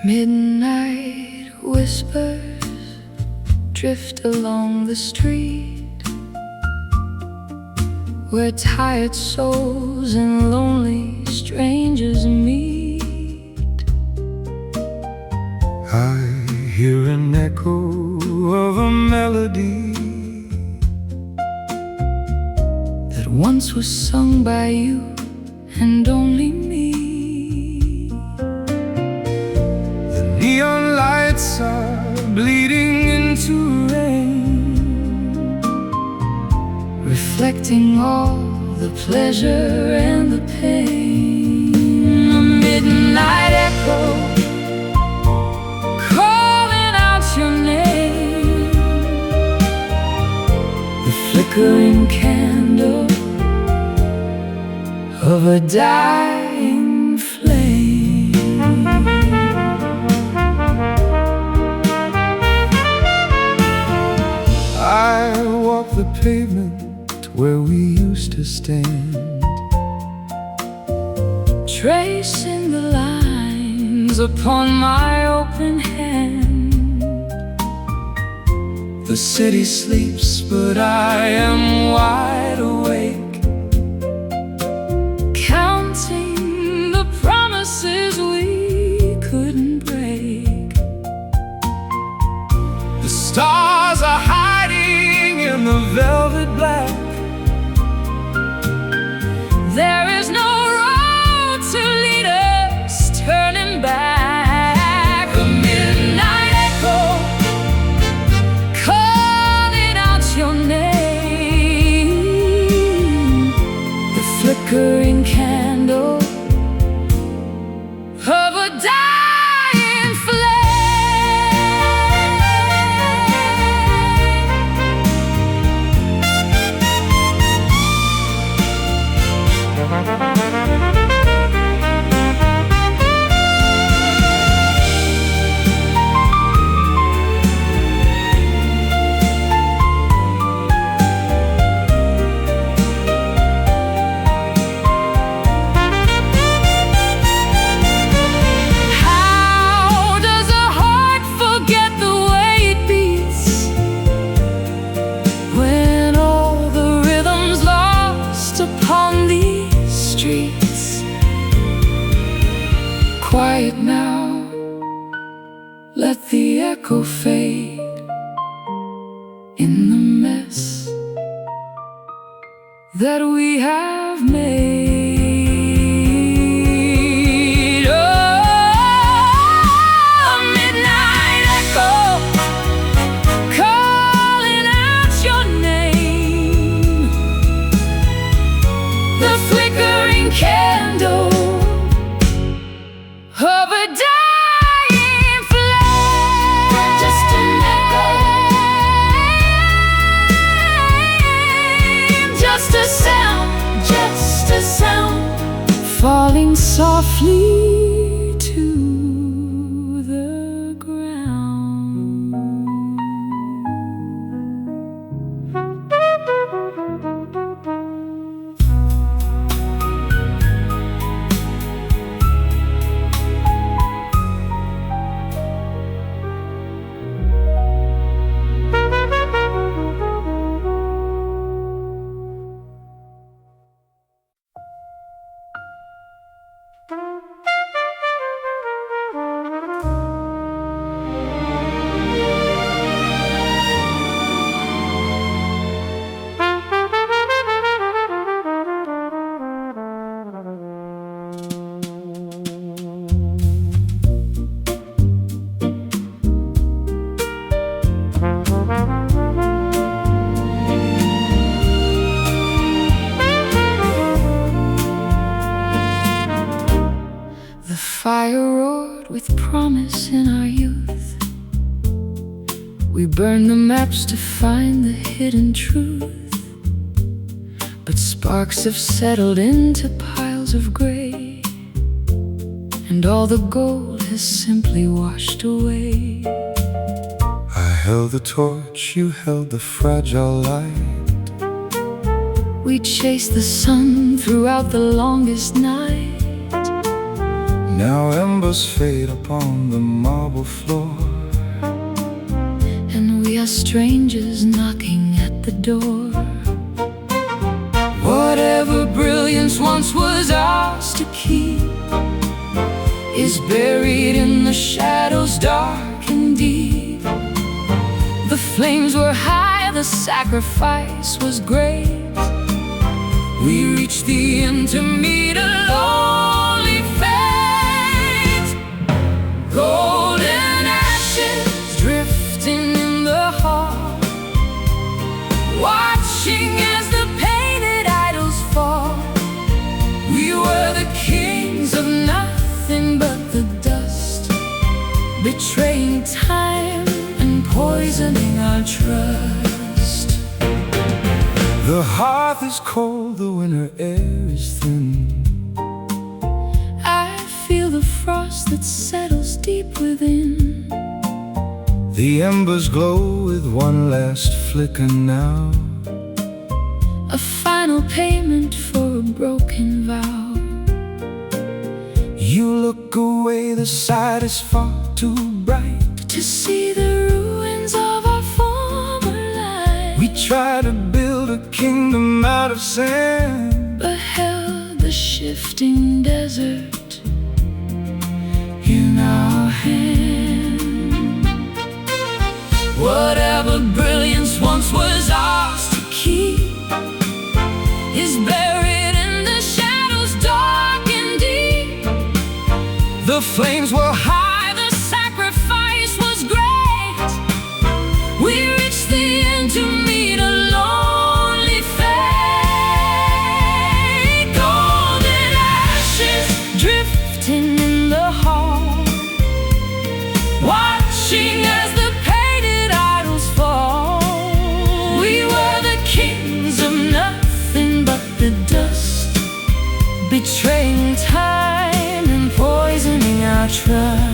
Midnight whispers drift along the street, where tired souls and lonely strangers meet. I hear an echo of a melody that once was sung by you and only me. The neon lights are bleeding into rain, reflecting all the pleasure and the pain. A midnight echo calling out your name, the flickering candle of a dying flame. I walk the pavement where we used to stand, tracing the lines upon my open hand. The city sleeps, but I am wide awake, counting the promises we couldn't break. the stars are hiding in the velvet black. There is no road to lead us turning back. A midnight echo calling out your name, the flickering candle of a dying flame. How does a heart forget the way it beats when all the rhythm's lost upon these streets? Quiet now, let the echo fade in the mess that we have made. Oh, a midnight echo calling out your name, the flickering candle of a dying flame. Just an echo, just a sound, just a sound, falling softly to the ground. The fire roared with promise in our youth. We burned the maps to find the hidden truth, but sparks have settled into piles of gray, and all the gold has simply washed away. I held the torch, you held the fragile light. We chased the sun throughout the longest night. Now embers fade upon the marble floor, and we are strangers knocking at the door. Whatever brilliance once was ours to keep is buried in the shadows dark and deep. The flames were high, the sacrifice was great. We reached the end to meet a lonely fate. Golden ashes drifting in the hall, watching as the painted idols fall. We were the kings of nothing but the dust, betraying time and poisoning our trust. the hearth is cold, the winter air is thin. I feel the frost that settles deep within. The embers glow with one last flicker now, A final payment for a broken vow. you look away, the sight is far too bright To see the ruins of our former life. We try to build a kingdom out of sand, Beheld the shifting desert in our hand. Whatever brilliance once was ours to keep is buried in the shadows dark and deep. the flames were high, The sacrifice was great. We reached the end to meet a lonely fate. Golden ashes drifting in the hall, watching as the painted idols fall. We were the kings of nothing but the dust, betraying time and poisoning our trust.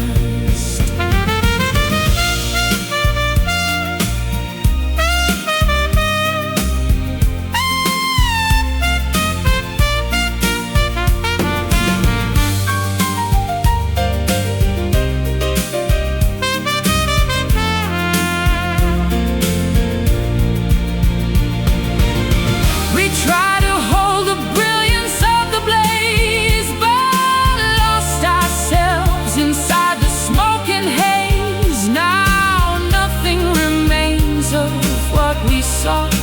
We try to hold the brilliance of the blaze, but lost ourselves inside the smoke and haze. Now nothing remains of what we sought,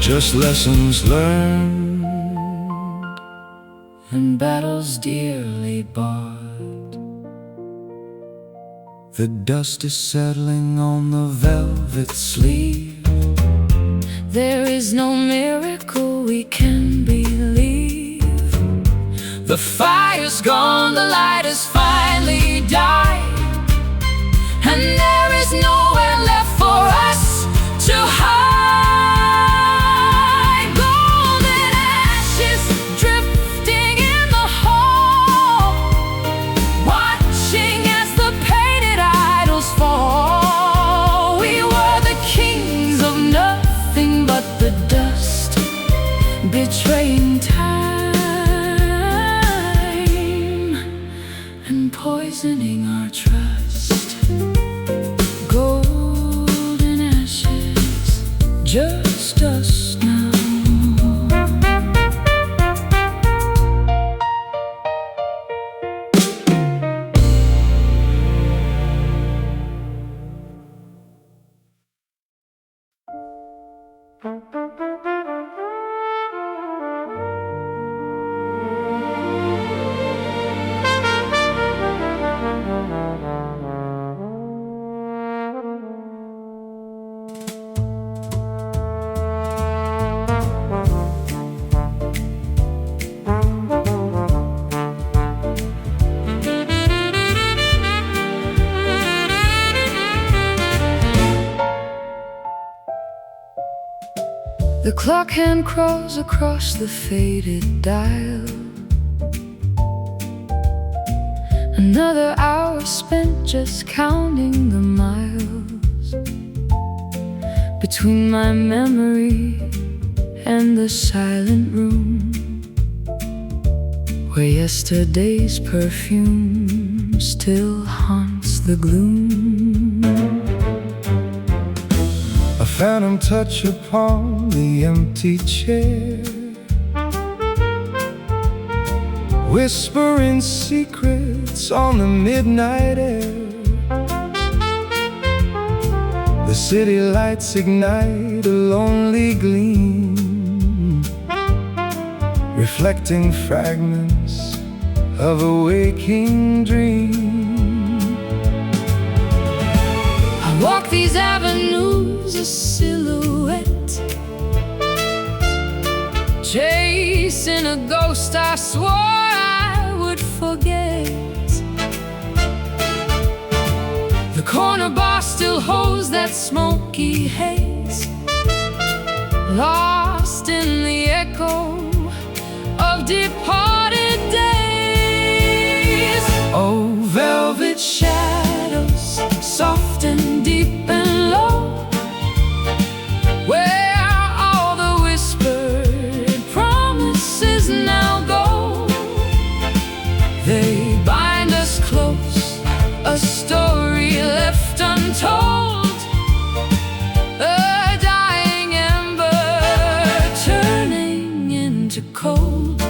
just lessons learned. and battles dearly bought. The dust is settling on the velvet sleeve. There is no miracle we can believe. The fire's gone, the light has finally died, and there is nowhere left for us to hide. Golden ashes drifting in the hall, watching as the painted idols fall. We were the kings of nothing but the dust, betraying time and poisoning our trust. Golden ashes, just us now. The clock hand crawls across the faded dial. Another hour spent just counting the miles between my memory and the silent room where yesterday's perfume still haunts the gloom. A phantom touch upon the empty chair, whispering secrets on the midnight air. The city lights ignite a lonely gleam, reflecting fragments of a waking dream. I walk these avenues a silhouette, chasing a ghost I swore I would forget. The corner bar still holds that smoky haze, lost in the echo of departed days. Oh, Velvet shadows, soft and deep and low, where all the whispered promises now go. They bind us close, a story left untold, a dying ember turning into cold.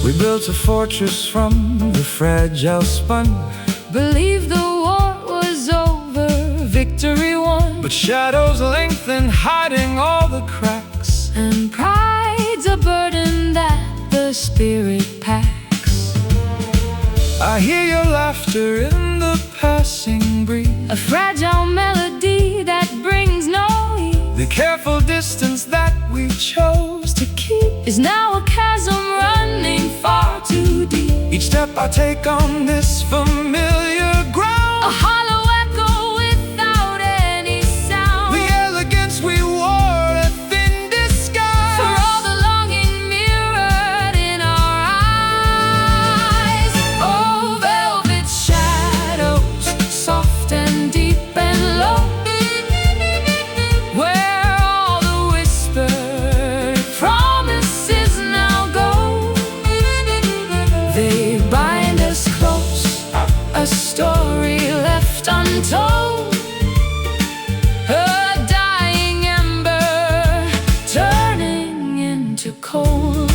we built a fortress from the fragile spun, Believed the war was over, victory won. but shadows lengthen, hiding all the cracks. And pride's a burden that the spirit packs. I hear your laughter in the passing breeze, A fragile melody that brings no ease. the careful distance that we chose to keep. Is now a chasm running far too deep. Each step I take on this familiar A ground, hollow echo without any sound. the elegance we wore, a thin disguise. For all the longing mirrored in our eyes. Oh, velvet shadows, soft and deep and low, where all the whispered promises now go. They bind us close, a story left untold, a dying ember turning into cold.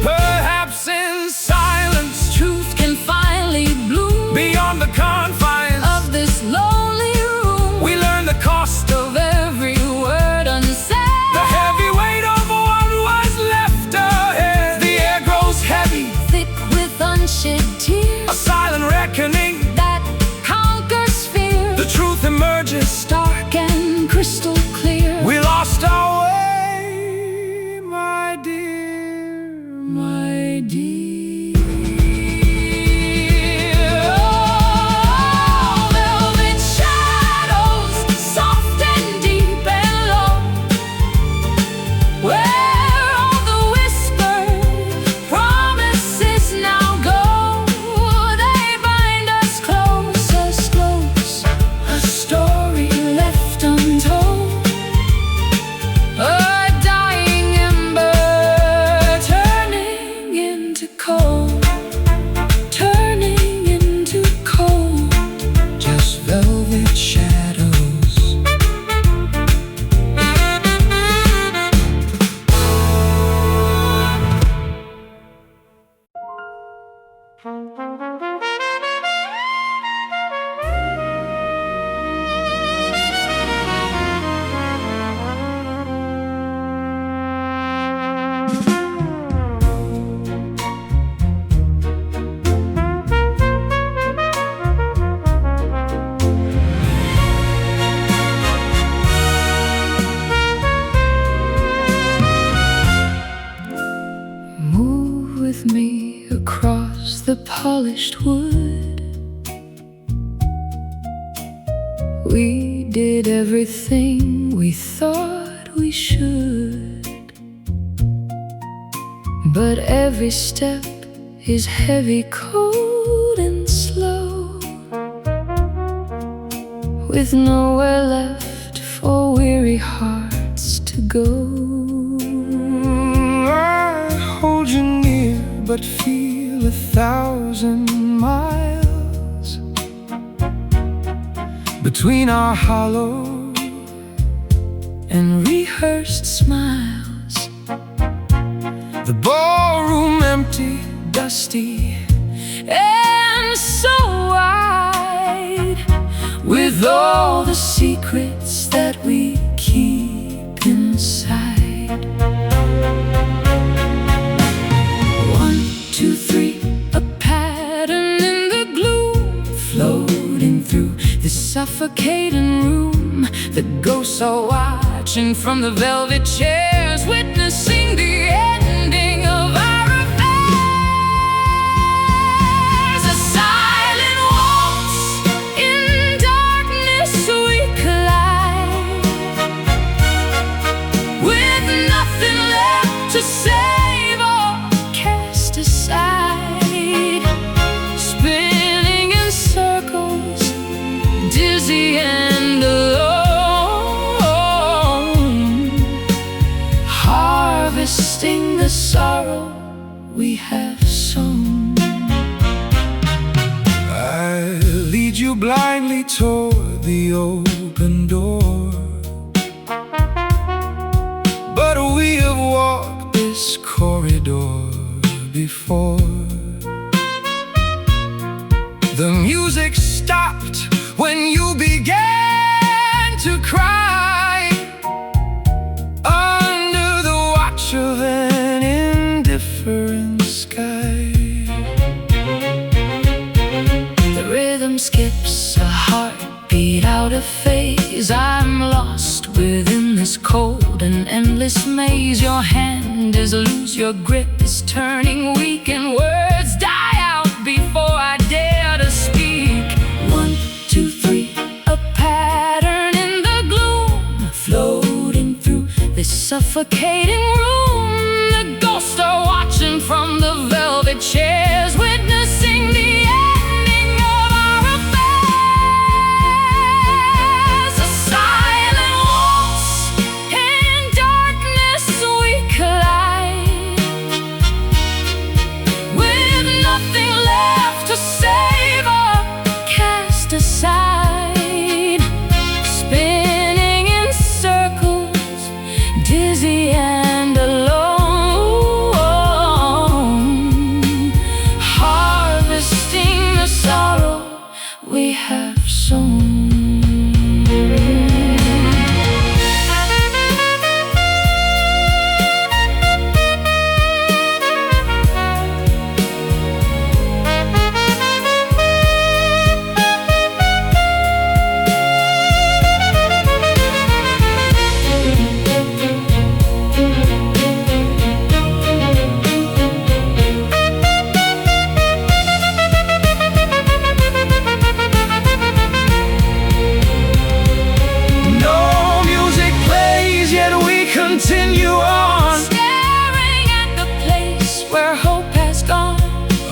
Perhaps in silence, Truth can finally bloom beyond the confines, of this lonely room. we learn the cost of Of every word unsaid, the heavy weight of what was left ahead. The air grows heavy, thick with unshed a tears silent reckoning. that conquers fear. The truth emerges, Stark and crystal clear. we lost our way, my dear, My dear. Oh, velvet shadows, soft and deep and low, where all the whispered promises now go. They bind us close, a story left untold, a dying ember turning into cold, turning into cold. just velvet shadows. Move with me across the polished wood, We did everything we thought we should, but every step is heavy, cold and slow, with nowhere left for weary hearts to go. I hold you near but feel 1,000 miles between our hollow And rehearsed smiles, the ballroom empty, dusty and so wide, with all the secrets that we keep inside. 1, 2, 3, a pattern in the gloom, floating through this suffocating room. The ghosts are watching from the velvet chairs, witnessing the ending of our affairs. A silent waltz, in darkness we collide, with nothing left to save or cast aside. Spinning in circles, dizzy and alone, harvesting the sorrow we have sown. I lead you blindly toward the open door, but we have walked this corridor before. The music stopped when you began to cry, under the watch of an indifferent sky. The rhythm skips a heartbeat out of phase. I'm lost within this cold and endless maze. Your hand is loose, your grip is turning weak, and words die out before I dare to speak. 1, 2, 3, a pattern in the gloom, floating through this suffocating room. The ghosts are watching from the velvet chairs, witnessing the ending of our affairs. A silent waltz, in darkness we collide, with nothing left to save or cast aside. Spinning in circles, dizzy and alone, harvesting the sorrow we have sown. No music plays, yet we continue on. Staring at the place where hope has gone,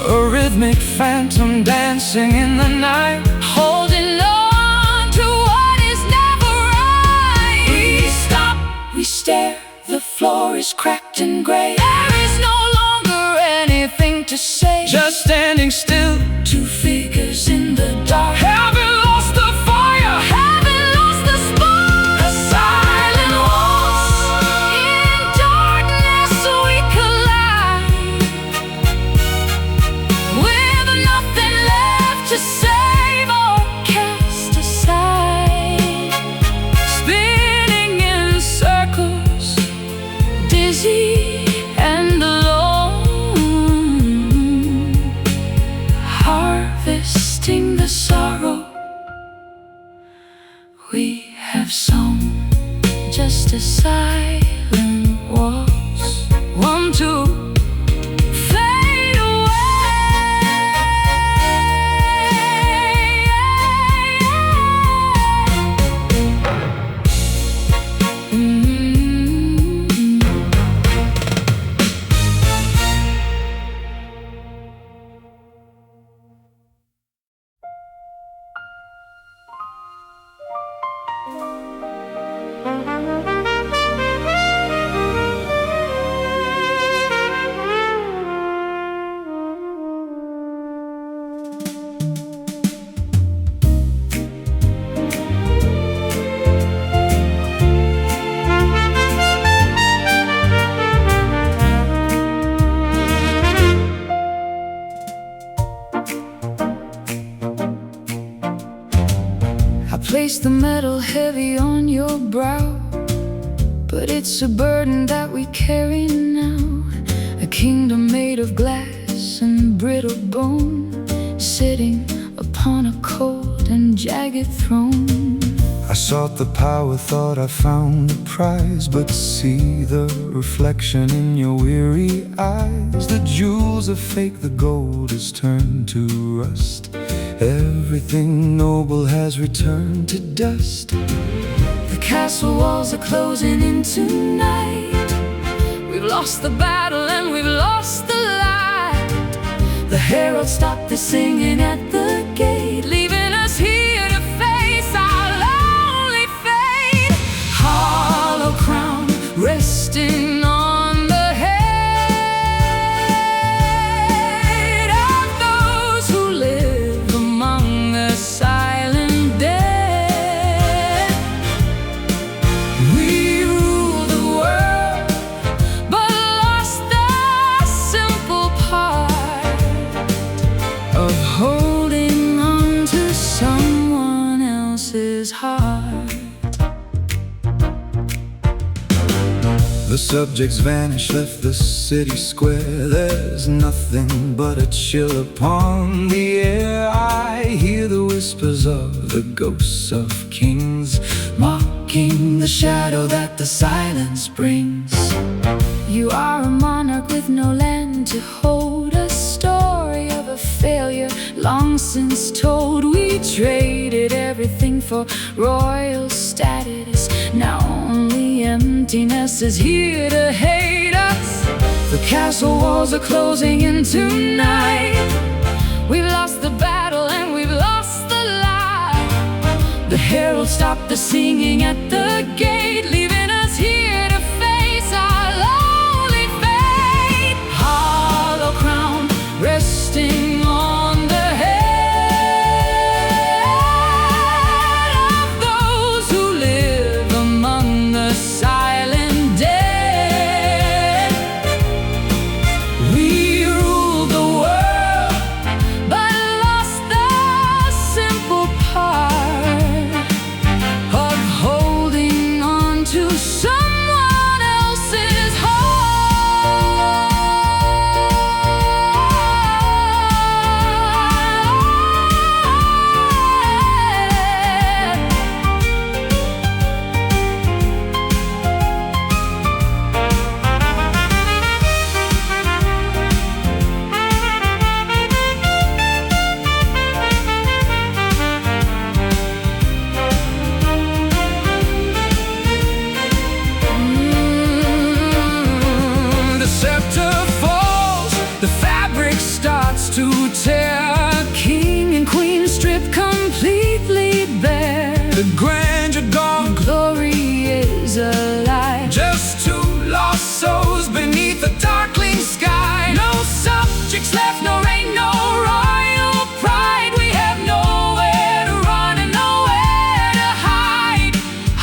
A rhythmic phantom dancing in the night, holding on to what is never right. We stop, we stare, the floor is cracked and gray. There is no longer anything to say, just standing still. two figures in the dark. Haven't lost the fire, Haven't lost the spark. A silent waltz, in darkness we collide, with nothing left to save or cast aside. Spinning in circles, dizzy and alone, harvesting the sorrow we have sown. Just a silent waltz, 1, 2, fade away. place the metal heavy on your brow, but it's a burden that we carry now. A kingdom made of glass and brittle bone, sitting upon a cold and jagged throne. I sought the power, thought I found a prize, but see the reflection in your weary eyes. The jewels are fake, the gold is turned to rust. Everything noble has returned to dust. The castle walls are closing in tonight. We've lost the battle and we've lost the light. The herald stopped the singing at the gate, leaving us here to face our lonely fate. Hollow crown resting on the head of those who live among the silent dead. We rule the world, but lost the simple part of holding on to someone else's heart. The subjects vanished, left the city square. There's nothing but a chill upon the air. I hear the whispers of the ghosts of kings, mocking the shadow that the silence brings. You are a monarch with no land to hold, a story of a failure long since told. We traded everything for royal status, now only emptiness is here to hate us. The castle walls are closing in tonight. We've lost the battle and we've lost the light. The herald stopped the singing at the gate, leaving us here to face our lonely fate. Hollow crown resting on the head of those who live among the silent dead. We rule the world, but lost the simple part of holding on to someone else's The scepter falls, the fabric starts to tear. King and queen stripped completely bare. The grandeur gone, Glory is a lie. just two lost souls beneath a darkling sky. No subjects left, no reign, no royal pride. We have nowhere to run and nowhere to hide.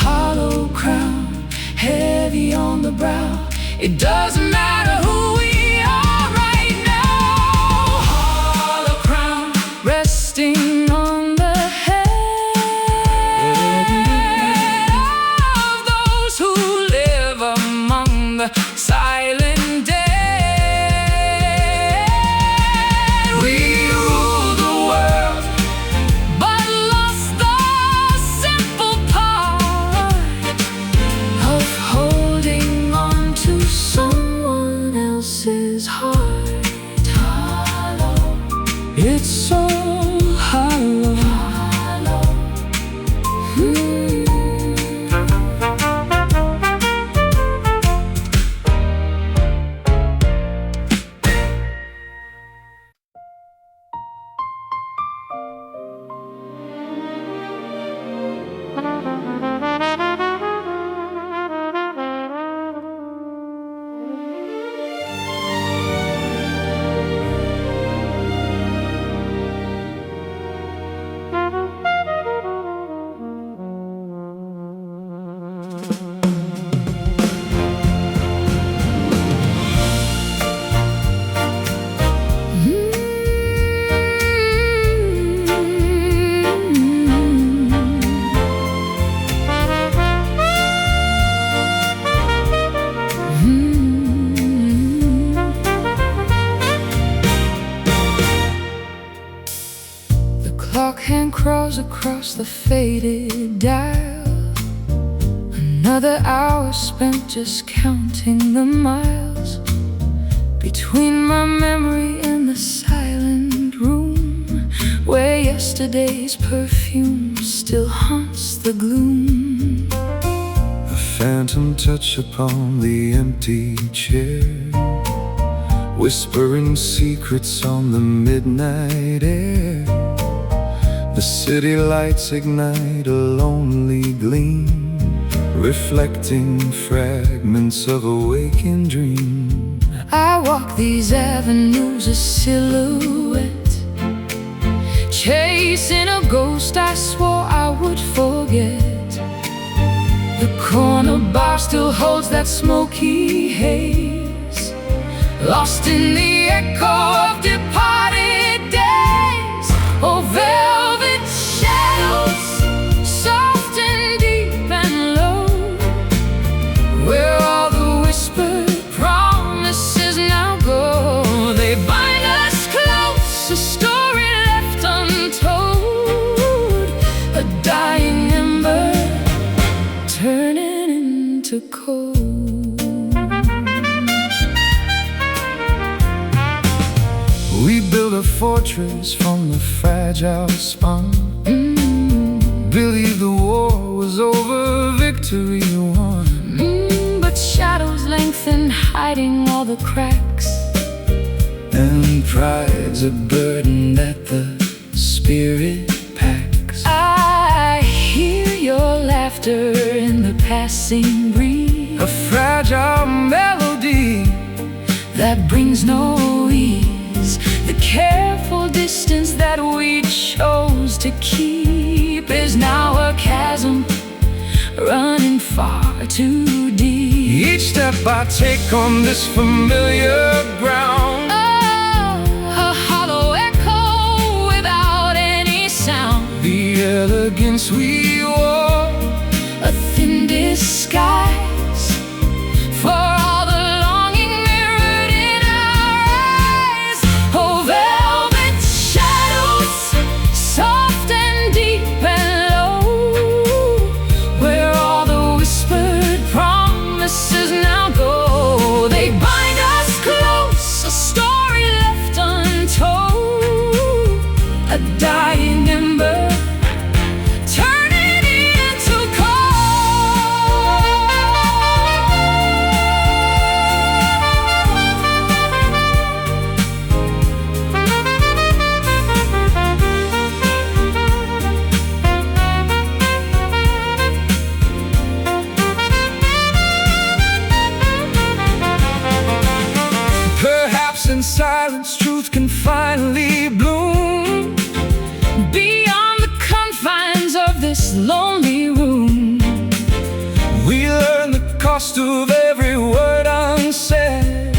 Hollow crown, heavy on the brow. It doesn't matter who we are right now. Hollow crown resting on the head of those who live among the silent dead. We rule the world, but lost the simple part of holding on to someone else's heart. Hollow, it's so hollow. hand crawls across the faded dial. Another hour spent just counting the miles between my memory and the silent room, where yesterday's perfume still haunts the gloom. A phantom touch upon the empty chair, whispering secrets on the midnight air. The city lights ignite a lonely gleam, reflecting fragments of a waking dream. I walk these avenues a silhouette, chasing a ghost I swore I would forget. The corner bar still holds that smoky haze, lost in the echo of departed days. Oh, velvet shadows, soft and deep and low, where all the whispered promises now go. They bind us close, a story left untold, a dying ember turning into cold. We built a fortress from the fragile spine. Believed the war was over, victory won. But shadows lengthen, hiding all the cracks, And pride's a burden that the spirit packs. I hear your laughter in the passing breeze, A fragile melody that brings no ease. The careful distance that we chose to keep is now a chasm running far too deep. Each step I take on this familiar ground, Oh, a hollow echo without any sound, the elegance we wore, a thin disguise for all the longing mirrored in our eyes. Oh, velvet shadows, soft and deep and low, where all the whispered promises now go. They bind us close, a story left untold, a dying ember turning into perhaps in silence truth can finally bloom beyond the confines of this lonely room. We learn the cost of every word unsaid,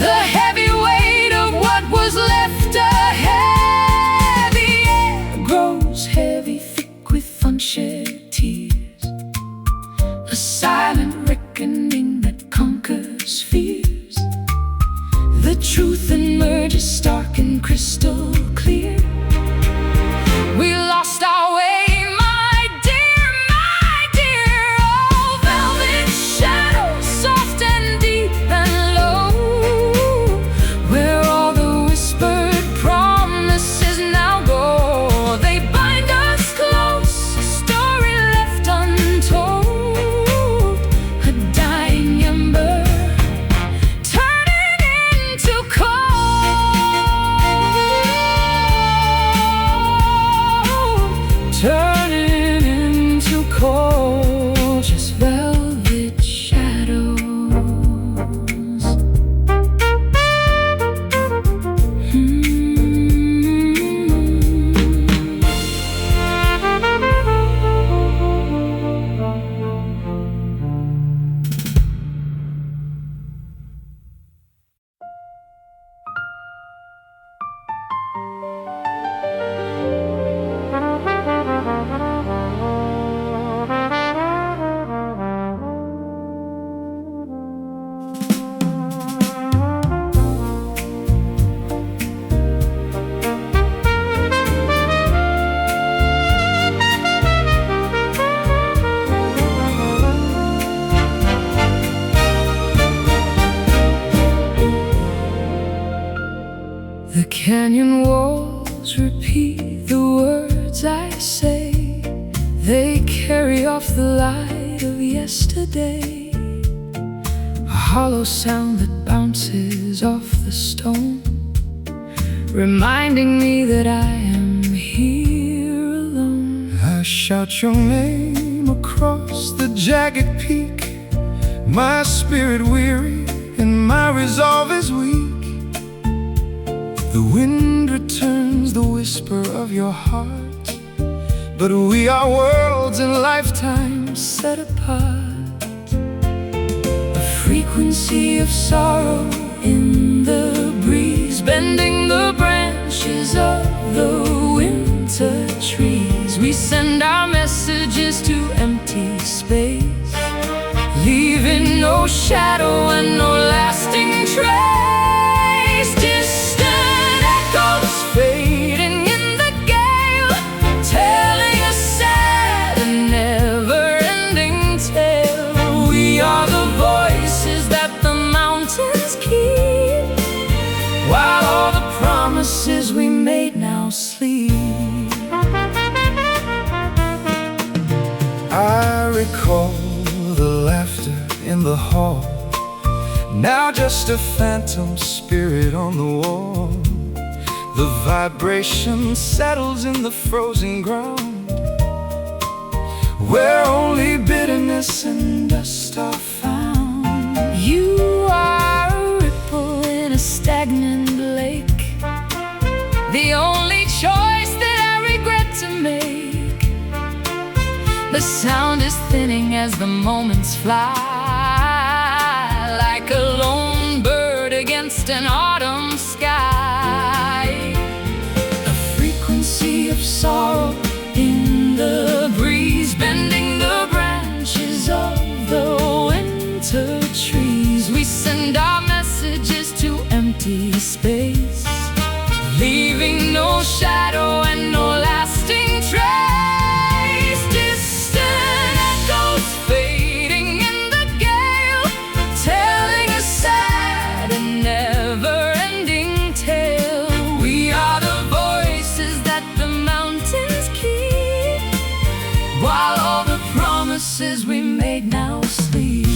The heavy weight of what was left ahead. The air grows heavy, thick with unshed tears, a silent reckoning that conquers fears. The truth emerges stark and crystal clear. We lost our way, my dear, my dear. Oh, velvet shadows, words I say, they carry off the light of yesterday, a hollow sound that bounces off the stone, reminding me that I am here alone. I shout your name across the jagged peak, my spirit weary and my resolve is weak. The wind returns the whisper of your heart, but we are worlds and lifetimes set apart. A frequency of sorrow in the breeze, bending the branches of the winter trees. We send our messages to empty space, leaving no shadow and no lasting trace. Distant echoes fading in the gale, telling a sad and never-ending tale. We are the voices that the mountains keep, while all the promises we made now sleep. I recall the laughter in the hall, now just a phantom spirit on the wall. The vibration settles in the frozen ground, where only bitterness and dust are found. You are a ripple in a stagnant lake, the only choice that I regret to make. The sound is thinning as the moments fly, like a lone bird against an autumn sky. A frequency of sorrow in the breeze, bending the branches of the winter trees. We send our messages to empty space, leaving no shadow and no lasting trace. Distant echoes fading in the gale, telling a sad and never-ending tale. We are the voices that the mountains keep, while all the promises we made now sleep.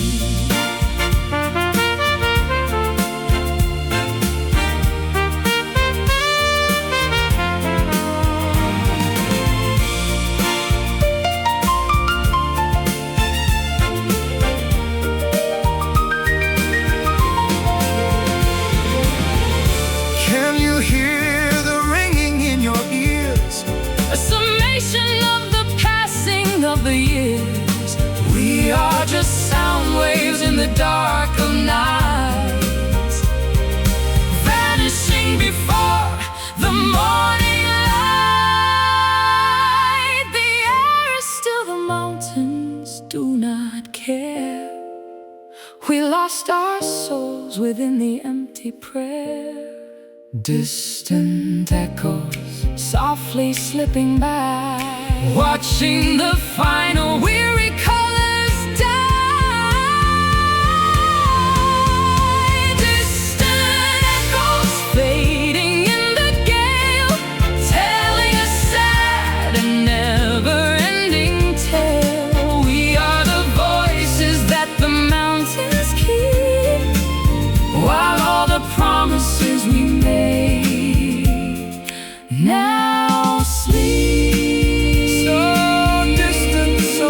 Can you hear the ringing in your ears? A summation of the passing of the years. We are just sound waves in the dark of night, vanishing before the morning light. The air is still, the mountains do not care. We lost our souls within the empty prayer. Distant echoes softly slipping by, watching the final weary colors die. Distant echoes fading in the gale, telling a sad and never-ending tale. We are the voices that the mountains keep, while all the promises we made now sleep. So distant, so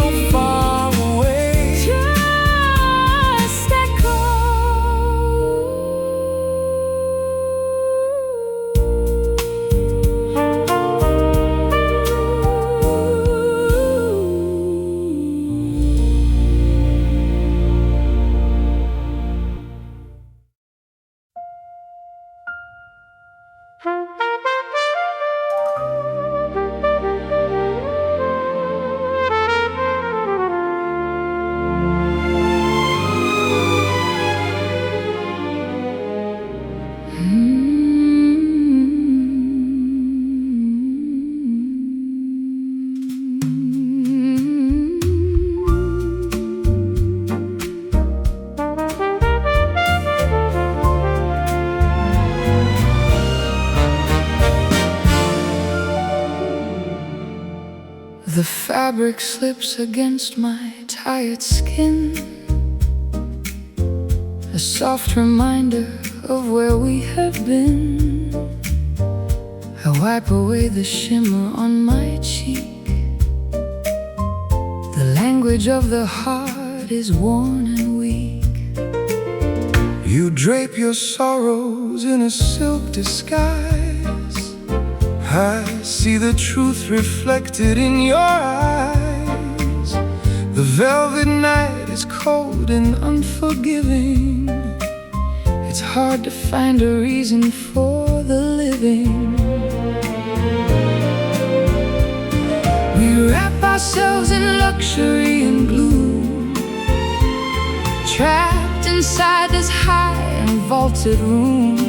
The fabric slips against my tired skin, a soft reminder of where we have been. I wipe away the shimmer on my cheek. The language of the heart is worn and weak. You drape your sorrows in a silk disguise. I see the truth reflected in your eyes. The velvet night is cold and unforgiving. It's hard to find a reason for the living. We wrap ourselves in luxury and gloom, trapped inside this high and vaulted room.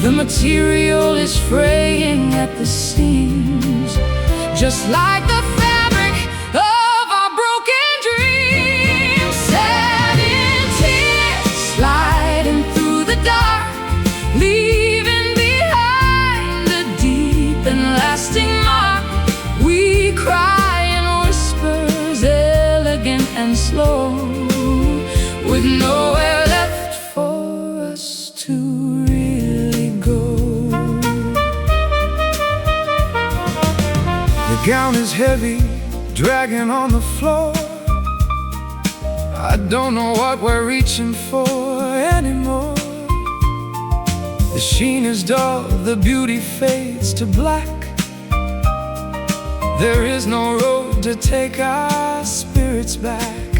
The material is fraying at the seams, just like the fabric of our broken dreams. Sad in tears, sliding through the dark, leaving behind a deep and lasting mark. We cry in whispers, elegant and slow, with nowhere left for us to really go. The gown is heavy, dragging on the floor. I don't know what we're reaching for anymore. The sheen is dull, the beauty fades to black. There is no road to take our spirits back.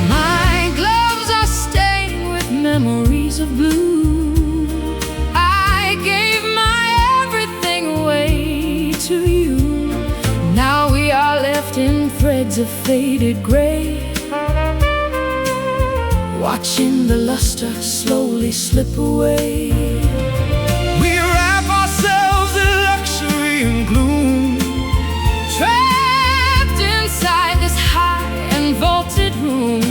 My gloves are stained with memories of blue. I gave my everything away to you. Now we are left in threads of faded gray, watching the luster slowly slip away. We wrap ourselves in luxury and gloom, trapped inside this high and vaulted room.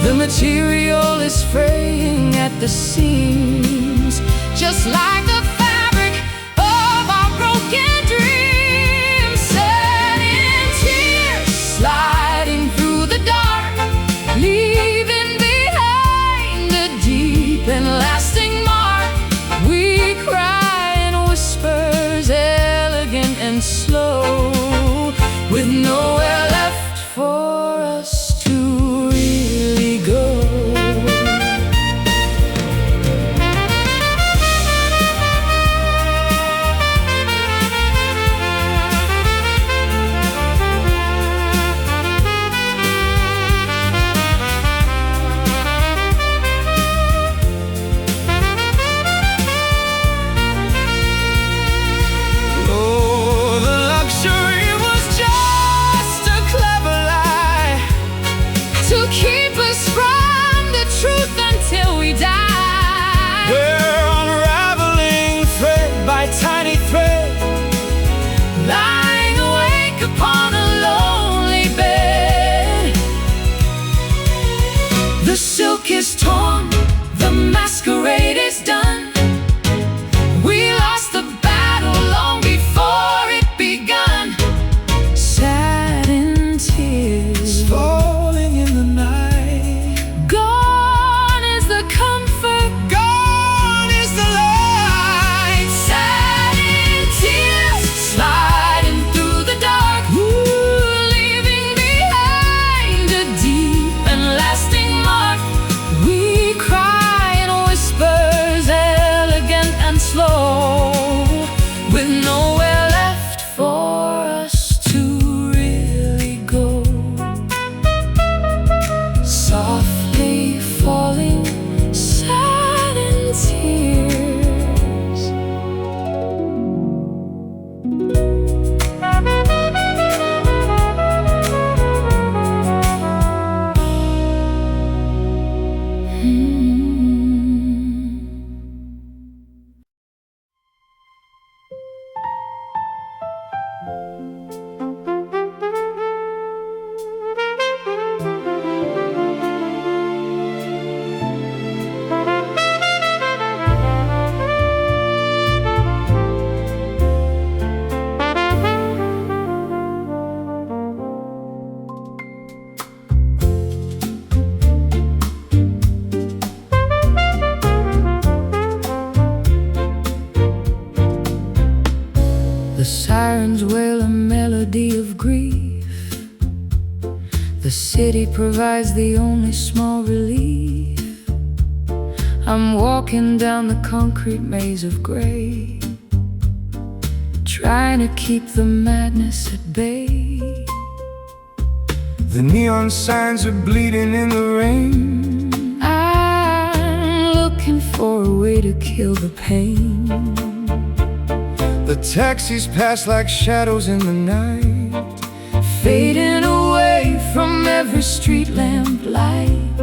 The material is fraying at the seams, just like the fabric of our broken dreams. Set in tears, sliding through the dark, leaving behind a deep and lasting mark. We cry in whispers, elegant and slow, with nowhere left for us to really go. Oh, the luxury was just a clever lie to keep us from the truth until we die. We're unraveling thread by tiny thread, lying awake upon a lonely bed. The silk is torn, the masquerade is done. We lost the battle long before it begun. Sad in tears, falling in the night. Gone is the comfort, gone is the light. Sad in tears, sliding through the dark, leaving behind a deep and lasting mark. We cry in whispers, elegant and slow, with nowhere left for us to really go. Softly falling, sad in tears. sirens wail a melody of grief. The city provides the only small relief. I'm walking down the concrete maze of gray, trying to keep the madness at bay. The neon signs are bleeding in the rain. I'm looking for a way to kill the pain. The taxis pass like shadows in the night, fading away from every street lamp light.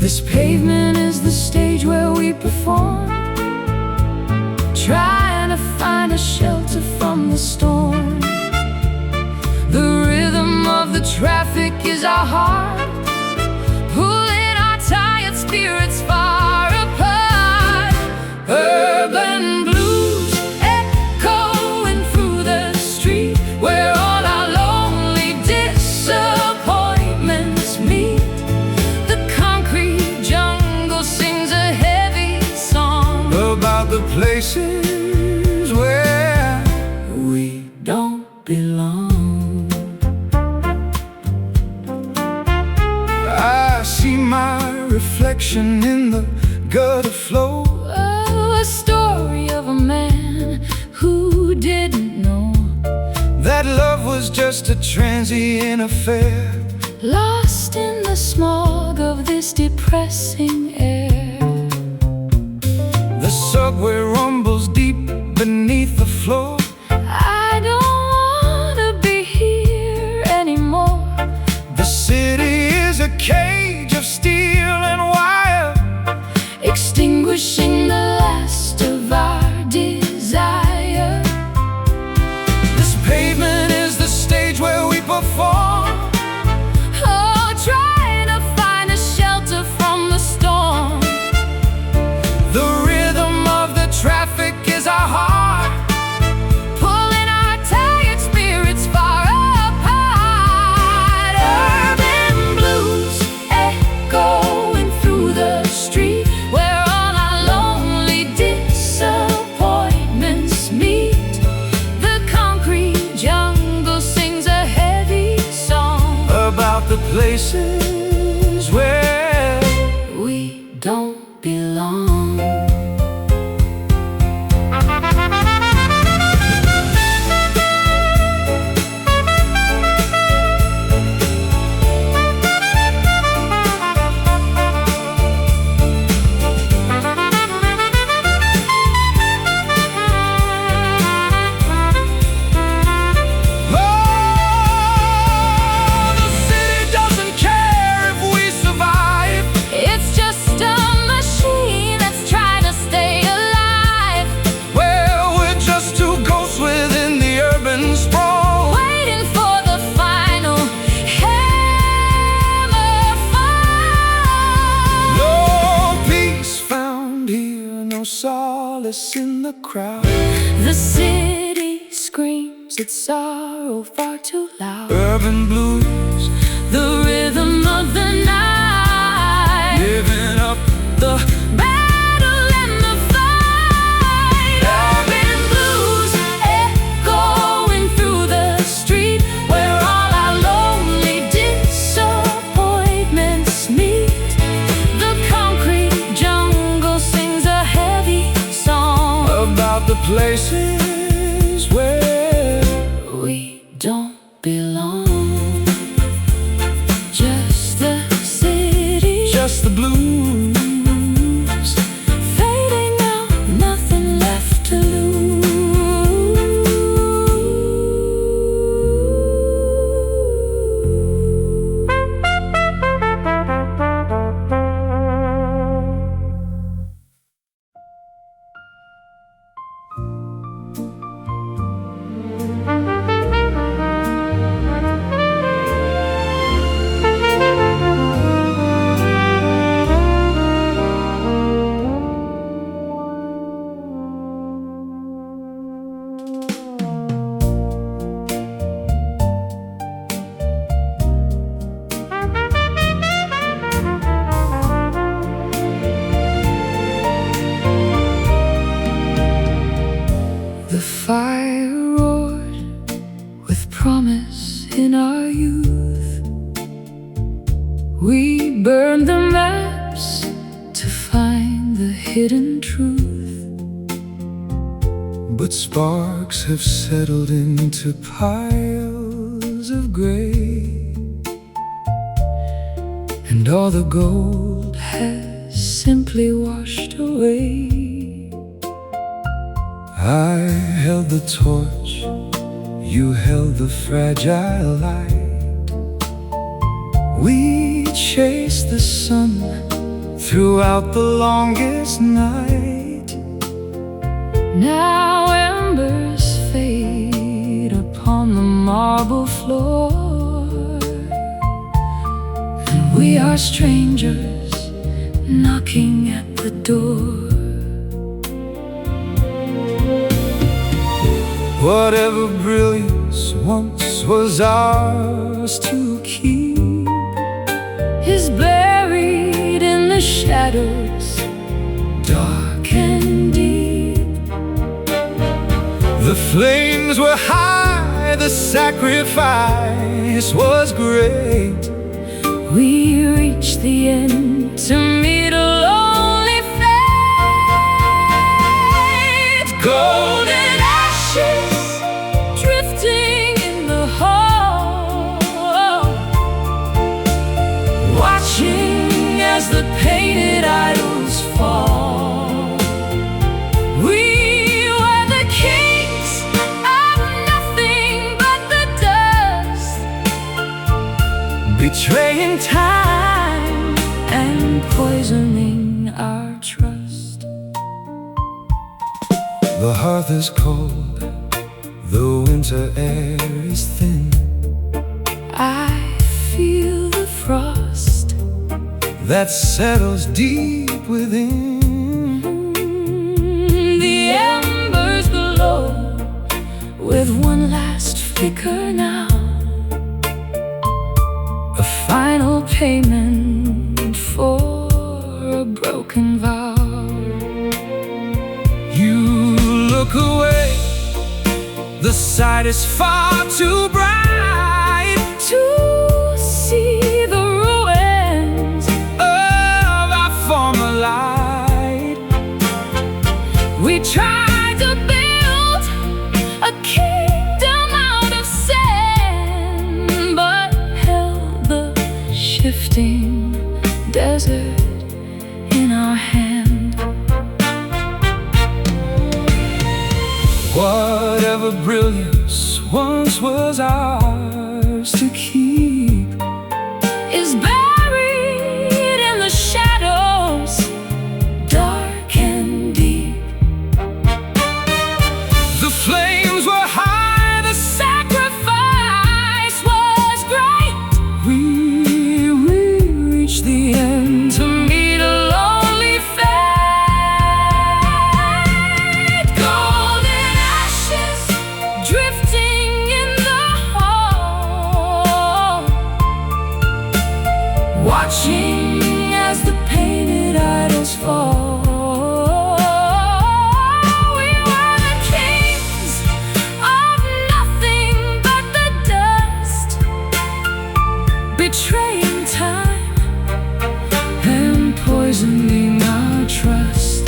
This pavement is the stage where we perform, trying to find a shelter from the storm. The rhythm of the traffic is our heart, pulling our tired spirits far apart. Urban blues echoing through the street, where all our lonely disappointments meet. The concrete jungle sings a heavy song about the places where we don't belong. I see my reflection in the gutter flow. Oh, a story of a man who didn't know that love was just a transient affair, lost in the smog of this depressing air. The subway rumbles deep beneath the floor. I don't wanna be here anymore. The city is a cage of steel and wire, extinguishing the last of our desire. This pavement is the stage where we perform, oh, trying to find a shelter from the storm. the rhythm of the traffic is our heart, Pulling our tired spirits far apart. Urban blues echoing through the street, where all our lonely disappointments meet. The concrete jungle sings a heavy song about the places where we don't belong. the city doesn't care if we survive. It's just a machine that's trying to stay alive, Well, we're just two ghosts within the urban sprawl, waiting for the final hammer fall. no peace found here, no solace in the crowd. The city screams its sorrow far too loud. Urban blues, The rhythm of the night, living up the battle and the fight. Urban blues echoing through the street, where all our lonely disappointments meet. The concrete jungle sings a heavy song about the places where we don't belong. fire roared with promise in our youth. We burned the maps to find the hidden truth. But sparks have settled into piles of gray, and all the gold has simply washed away. I held the torch, you held the fragile light. We chased the sun throughout the longest night. Now embers fade upon the marble floor, and we are strangers knocking at the door. Whatever brilliance once was ours to keep Is buried in the shadows, dark and deep. The flames were high, the sacrifice was great. We reached the end to meet a lonely fate. Golden ashes drifting in the hall, watching as the painted idols fall. We were the kings of nothing but the dust, betraying time and poisoning our trust. The hearth is cold, the winter air is thin. I feel the frost that settles deep within. The embers glow with one last flicker now, a final payment for a broken vow. You look away, the sight is far too bright to see the ruins of our former light. we tried to build, a kingdom out of sand, but held the shifting desert in our hand. Whatever brilliance once was ours to keep Is buried in the shadows, dark and deep. the flames were high, The sacrifice was great. we Reached the end to meet a lonely fate. Golden ashes drifting in the hall, watching as the painted idols fall. We were the kings of nothing but the dust, betraying time and poisoning our trust.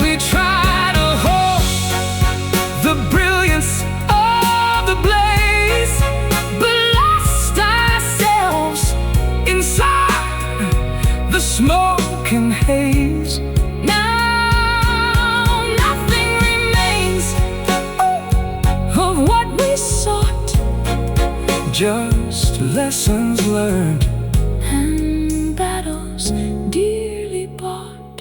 We try to hold the brilliance of the blaze, But lost ourselves inside the smoke and haze. now. Nothing remains of what we sought, Just lessons learned and battles dearly bought.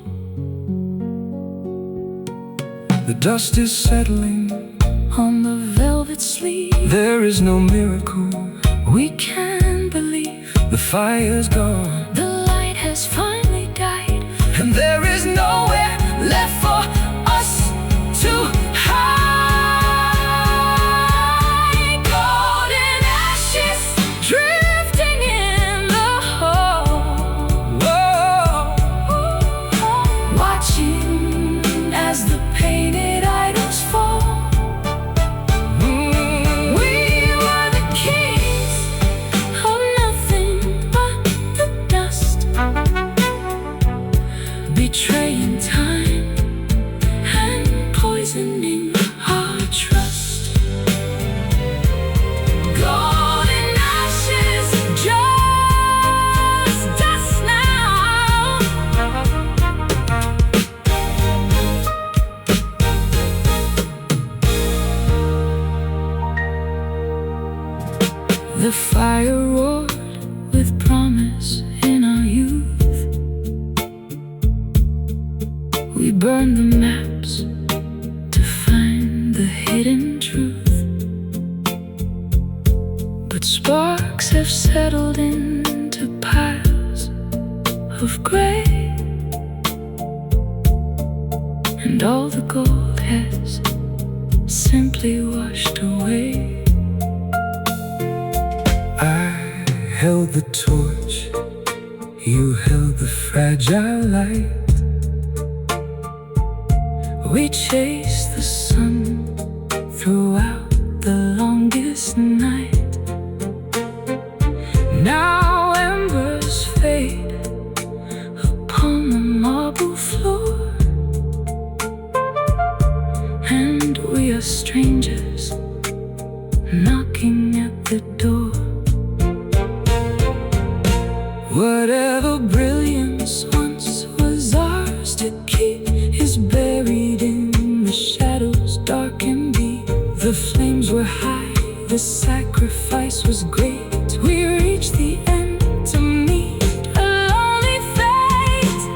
The dust is settling, On the velvet sleeve, there is no miracle. we can believe The fire's gone, the light has finally died, and there is nowhere left for us to hide. The fire roared with promise in our youth. We burned the maps to find the hidden truth. But sparks have settled into piles of gray, and all the gold has simply washed away. I held the torch, you held the fragile light. We chased the sun throughout the longest night. Now embers fade upon the marble floor, and we are strangers knocking at the door. Whatever brilliance once was ours to keep is buried in the shadows dark and deep. The flames were high, the sacrifice was great. We reached the end to meet a lonely fate.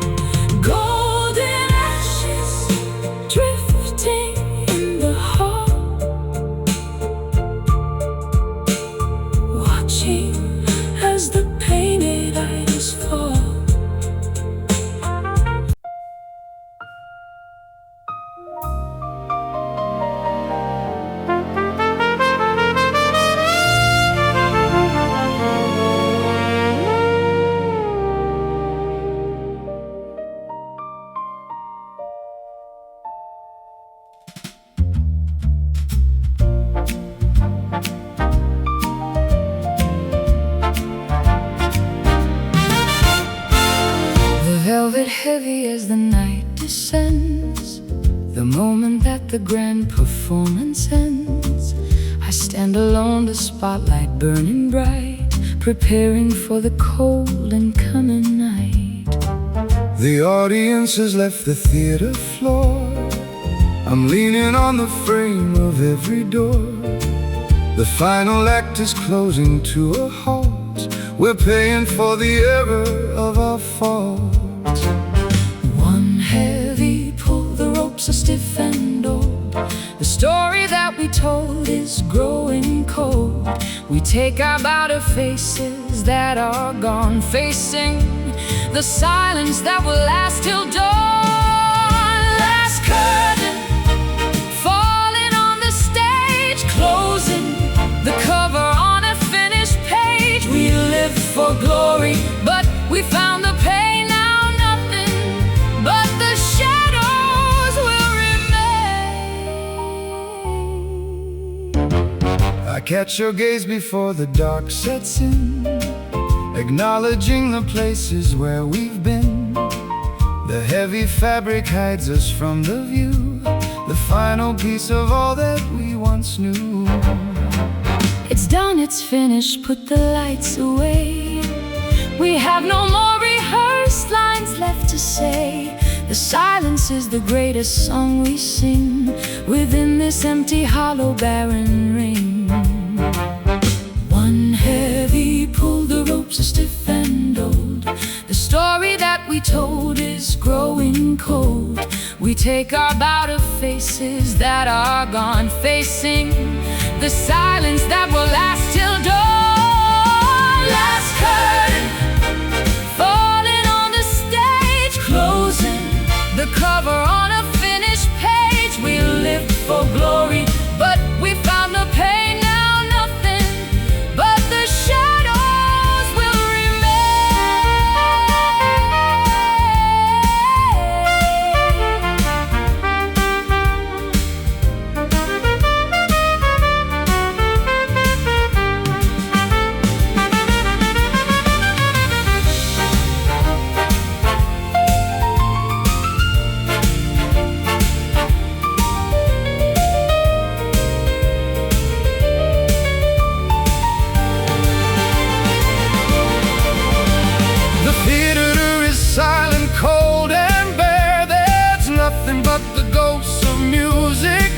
Golden ashes drifting in the hall, watching as the painted idols fall. Velvet heavy as the night descends, the moment that the grand performance ends. I stand alone, the spotlight burning bright, preparing for the cold and coming night. The audience has left the theater floor. I'm leaning on the frame of every door. The final act is closing to a halt. We're paying for the error of our fault. One heavy pull, the ropes are stiff and old. The story that we told is growing cold. We take our bow to faces that are gone, facing the silence that will last till dawn. Last curtain falling on the stage, closing the cover on a finished page. We lived for glory, but we found the pain. But the shadows will remain. I catch your gaze before the dark sets in, acknowledging the places where we've been. The heavy fabric hides us from the view, the final piece of all that we once knew. It's done, it's finished, put the lights away. We have no more rehearsed lines left to say. The silence is the greatest song we sing within this empty, hollow, barren ring. One heavy pull, the ropes are stiff and old. The story that we told is growing cold. We take our bow to faces that are gone, facing the silence that will last till dawn. Last curtain falling on the stage, closing the cover on a finished page. We lived for glory, but we found the pain. Now nothing but the shadows will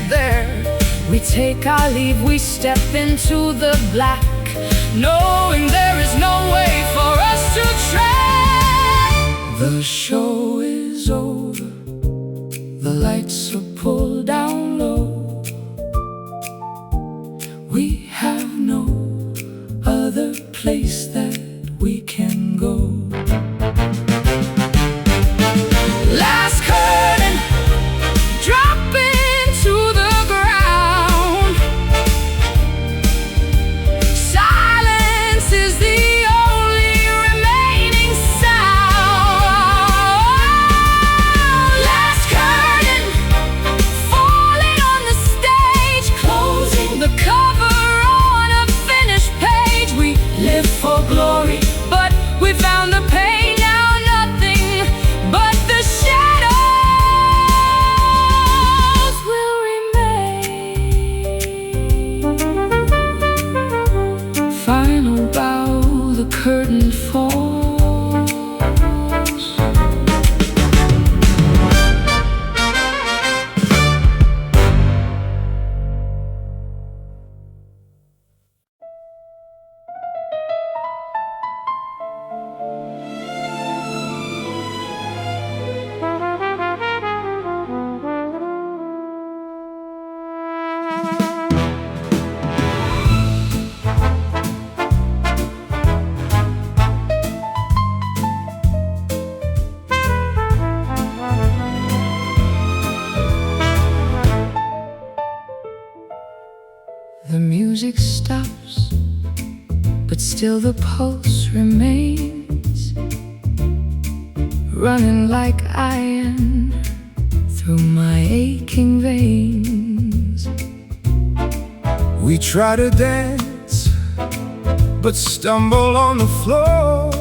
there. We take our leave, we step into the black. knowing there is no way for us to tread. The show is over, the lights are pulled down low. We have no other place that we can go. Last curtain, dropping to the ground. Silence is the only remaining sound. Last curtain, falling on the stage, closing the cover on a finished page. We live for glory, but we found the pain. Now nothing but the shadows will remain. Final bow, the curtain falls. The music stops, but still the pulse remains, running like iron through my aching veins. We try to dance, but stumble on the floor.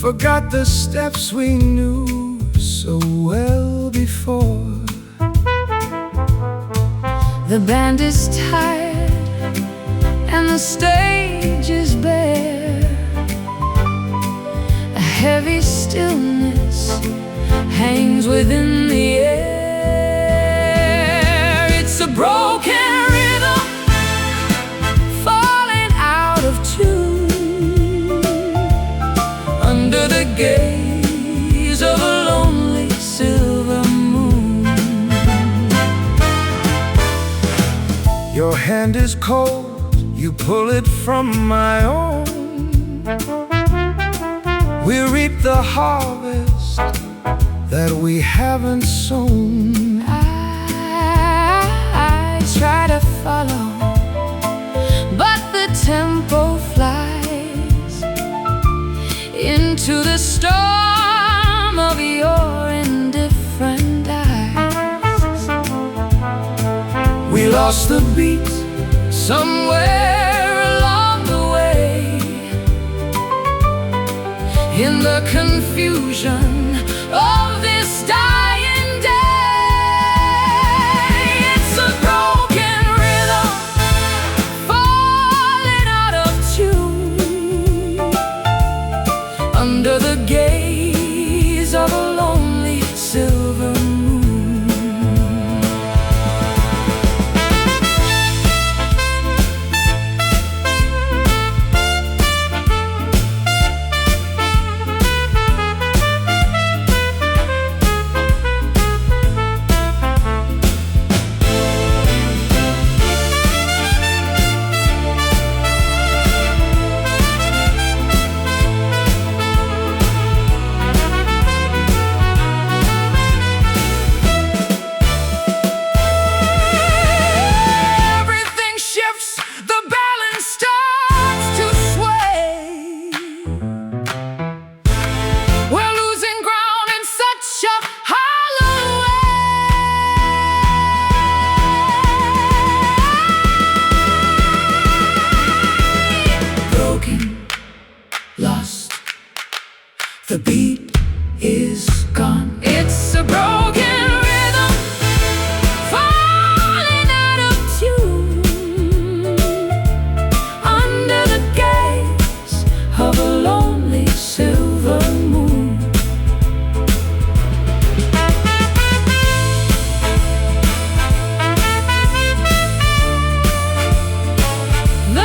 Forgot the steps we knew so well before. The band is tired and the stage is bare. A heavy stillness hangs within the air. It's a broken rhythm falling out of tune under the gaze of a lonely silver moon. Your hand is cold, you pull it from my own. We reap the harvest that we haven't sown. I try to follow, but the tempo flies into the storm of your indifferent eyes. We lost the beat somewhere along the way, in the confusion of this dying day. It's a broken rhythm falling out of tune under the gaze of a lonely silver moon. The beat is gone. It's a broken rhythm falling out of tune under the gaze of a lonely silver moon. The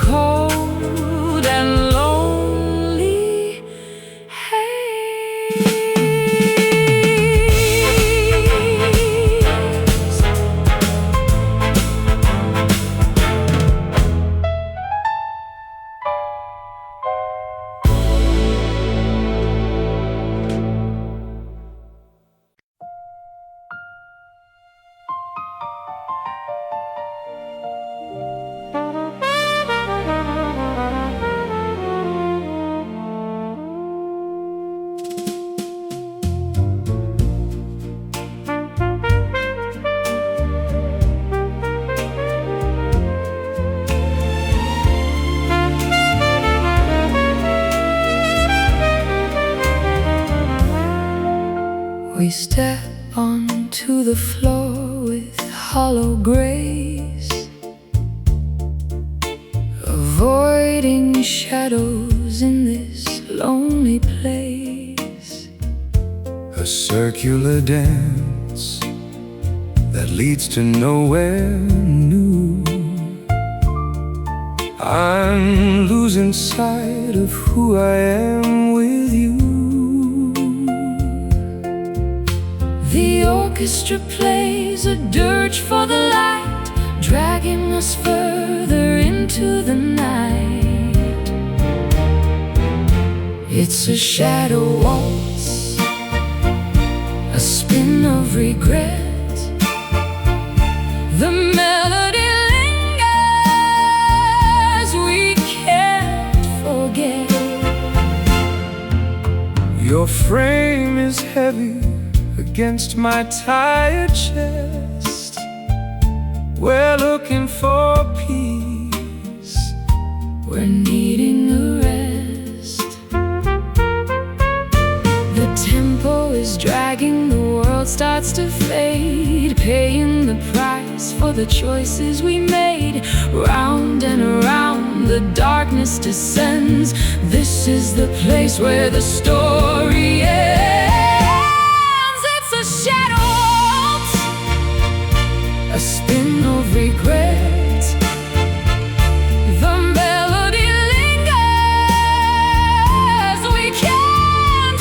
cold and lonely haze. We step onto the floor with hollow grace, avoiding shadows in this lonely place. A circular dance that leads to nowhere new. I'm losing sight of who I am with you. The orchestra plays a dirge for the light, dragging us further into the night. It's a shadow waltz, a spin of regret. The melody lingers, we can't forget. Your frame is heavy against my tired chest. We're looking for peace, we're needing a rest. The tempo is dragging, the world starts to fade, paying the price for the choices we made. Round and around the darkness descends. This is the place where the story ends. A spin of regret. The melody lingers, we can't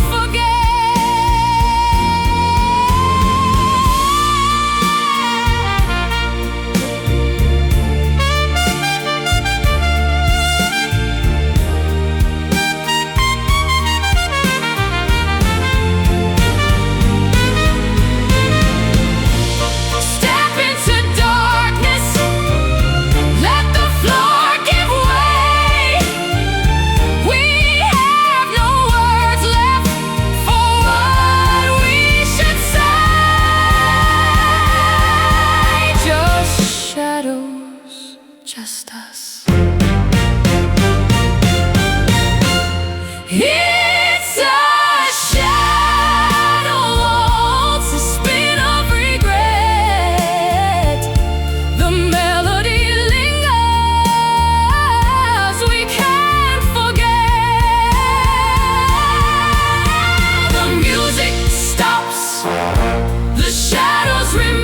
just us. It's a shadow waltz, a spin of regret. The melody lingers, we can't forget. The music stops, the shadows remain.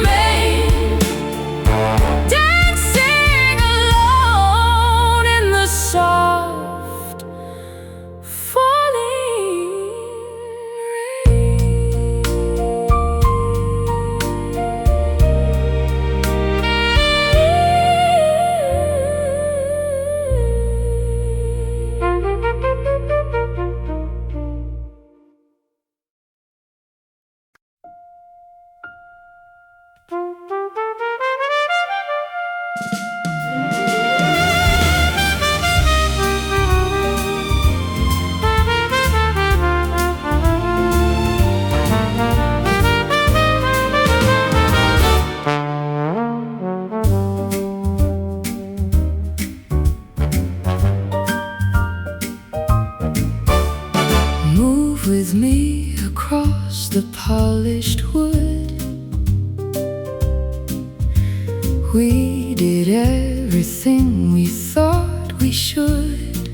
With me across the polished wood, we did everything we thought we should.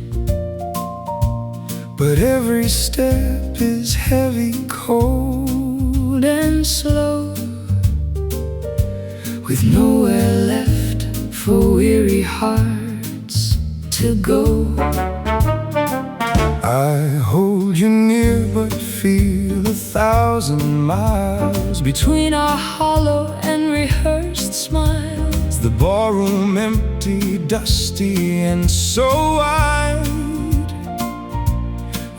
But every step is heavy, cold and slow, with nowhere left for weary hearts to go. I hold you near but feel 1,000 miles between our hollow and rehearsed smiles. The ballroom empty, dusty, and so wide,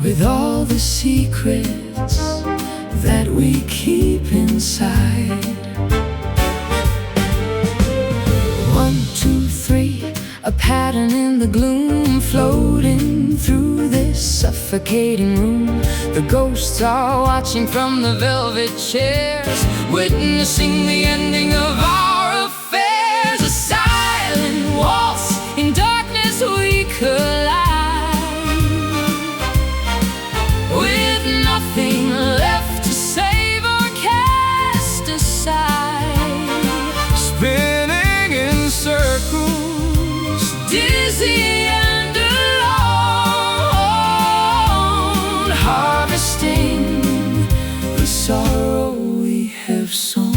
with all the secrets that we keep inside. 1, 2, 3, a pattern in the gloom, floating through this suffocating room. The ghosts are watching from the velvet chairs, witnessing the ending of our affairs. A silent waltz, in darkness we collide, with nothing left to save or cast aside. spinning in circles, Dizzy and alone, harvesting the sorrow we have sown.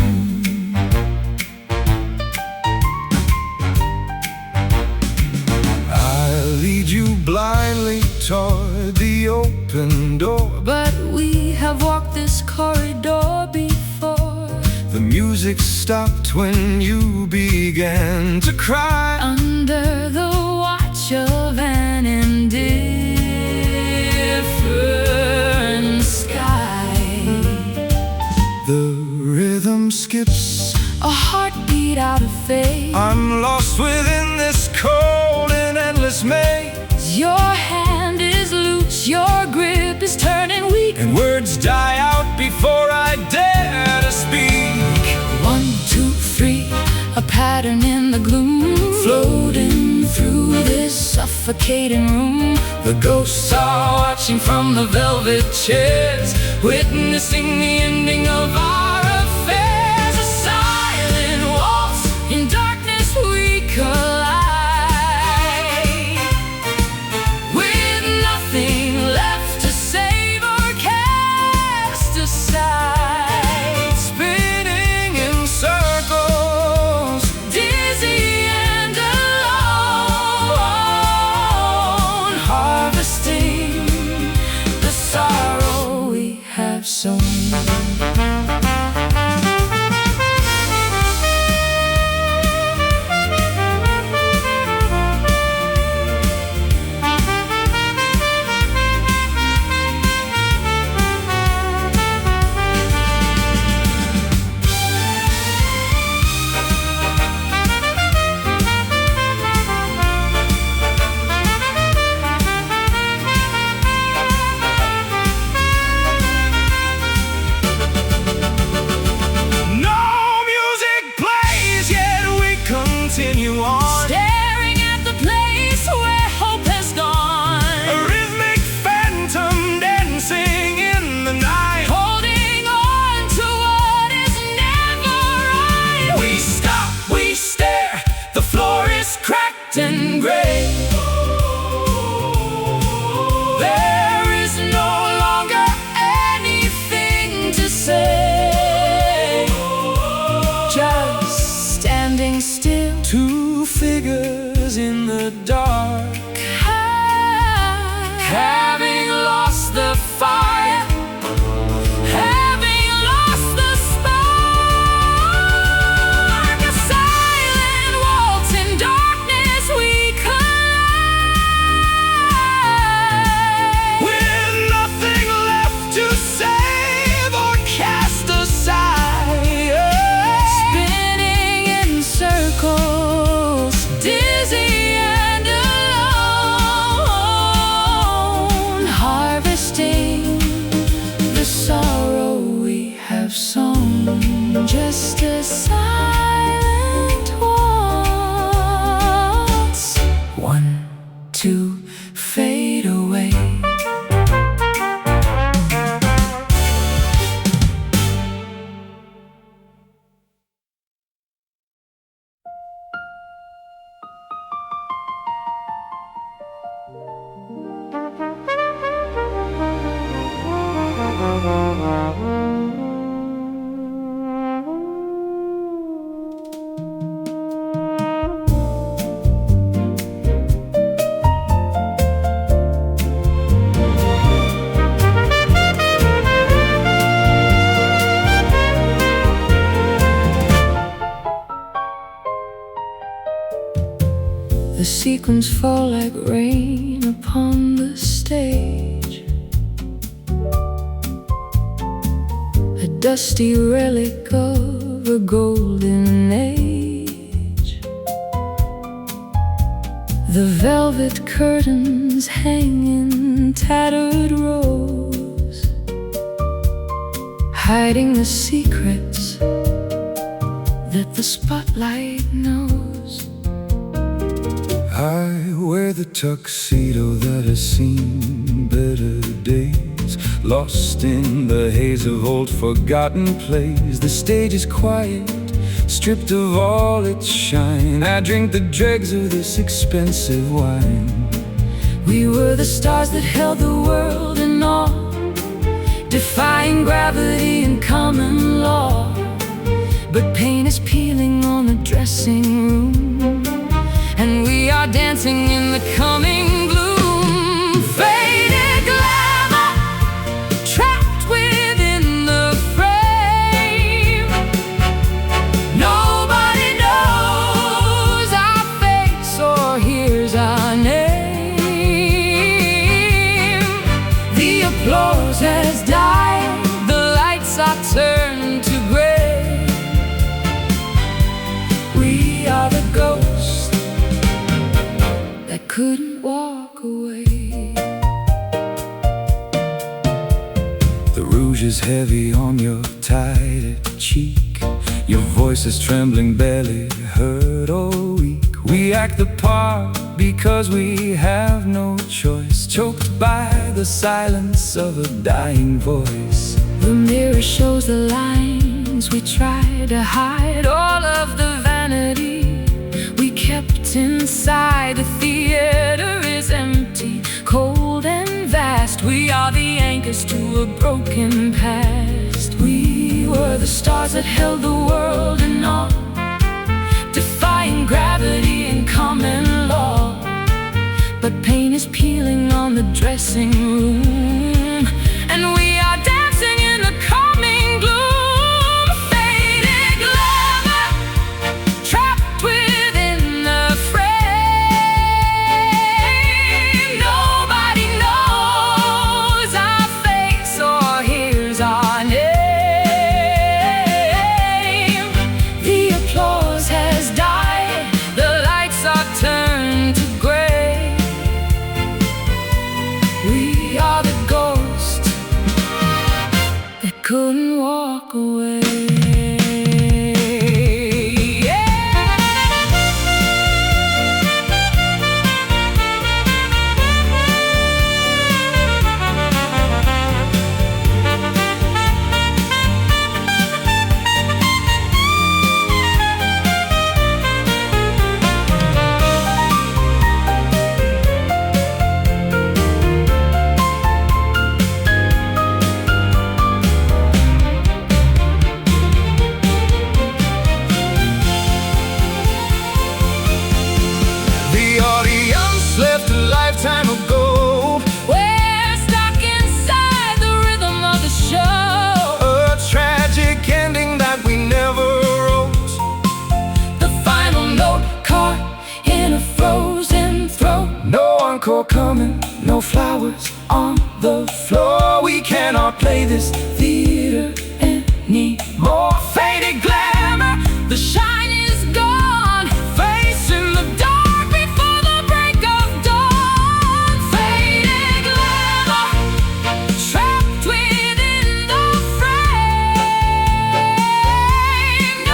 I lead you blindly toward the open door, But we have walked this corridor before. the music stopped when you began to cry. Under the watch of an indifferent sky, The rhythm skips, a heartbeat out of phase. I'm lost within this cold and endless maze. Your hand is loose, your grip is turning weak. And words die out before I dare to speak. 1, 2, 3, a pattern in the gloom, floating through this suffocating room. The ghosts are watching from the velvet chairs, witnessing the ending of our affairs. A silent waltz, in darkness we collide, with nothing left to save or cast aside. Spinning in circles, Dizzy and alone, harvesting the sorrow we have sown. no music plays, yet we continue on. Staring at the place where hope has A gone, rhythmic phantom dancing in the night. holding on to what is never right. We stop, we stare, the floor is cracked and gray. There is no longer anything to say, just standing still, Two figures in the dark, having lost the fire, having lost the spark. A silent waltz, in darkness we collide, with nothing left to save or cast aside. spinning in circles, dizzy and alone, harvesting the sorrow we have sown. Just a silent waltz, 1, 2, fade away. sequins fall like rain upon the stage. A dusty relic of a golden age. The velvet curtains hang in tattered rows, hiding the secrets that the spotlight knows. I wear the tuxedo that has seen better days, lost in the haze of old forgotten plays. The stage is quiet, stripped of all its shine. I drink the dregs of this expensive wine. We were the stars that held the world in awe, defying gravity and common law. But pain is peeling on the dressing room, and we are dancing in the coming gloom. Faded glamour, trapped within the frame. Nobody knows our face or hears our name. The applause has died, the lights are turned to gray. We are the ghosts that couldn't walk away. The rouge is heavy on your tied cheek. Your voice is trembling, barely heard all week. We act the part because we have no choice, choked by the silence of a dying voice. The mirror shows the lines we tried to hide, all of the vanity we kept inside. The theater is empty, cold and vast. We are the anchors to a broken past. We were the stars that held the world in awe, defying gravity and common law. But pain is peeling on the dressing room, and we are dancing in the coming gloom. Faded glamour, trapped within the frame. Nobody knows our face or hears our name. The applause has died, the lights are turned to gray. We are the ghosts that couldn't walk away. The audience left a lifetime ago. We're stuck inside the rhythm of the show. A tragic ending that we never wrote. The final note caught in a frozen throat. No encore coming, no flowers on the floor. We cannot play this theater anymore. Faded glamour, The shine is gone, facing the dark before the break of dawn. Faded glamour, trapped within the frame.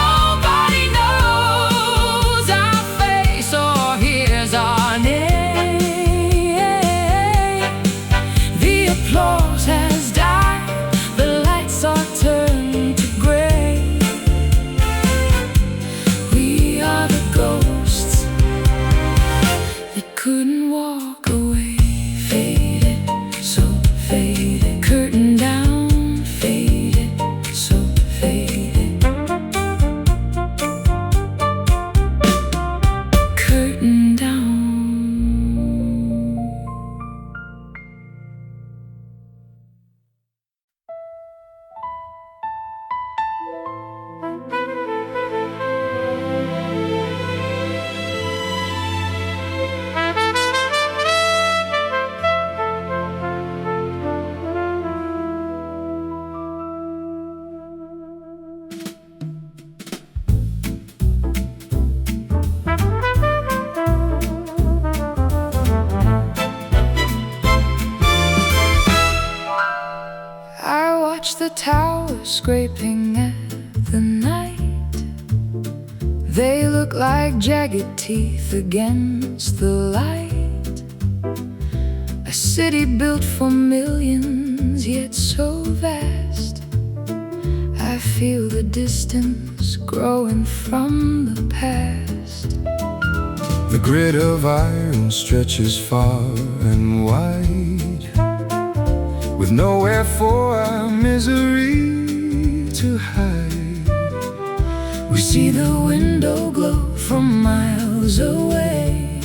Nobody knows our face or hears our name. The applause has died, the lights are turned to gray. watch the towers scraping at the night. They look like jagged teeth against the light. A city built for millions, yet so vast. I feel the distance growing from the past. The grid of iron stretches far and wide, with nowhere for our misery to hide. We see the window glow from miles away,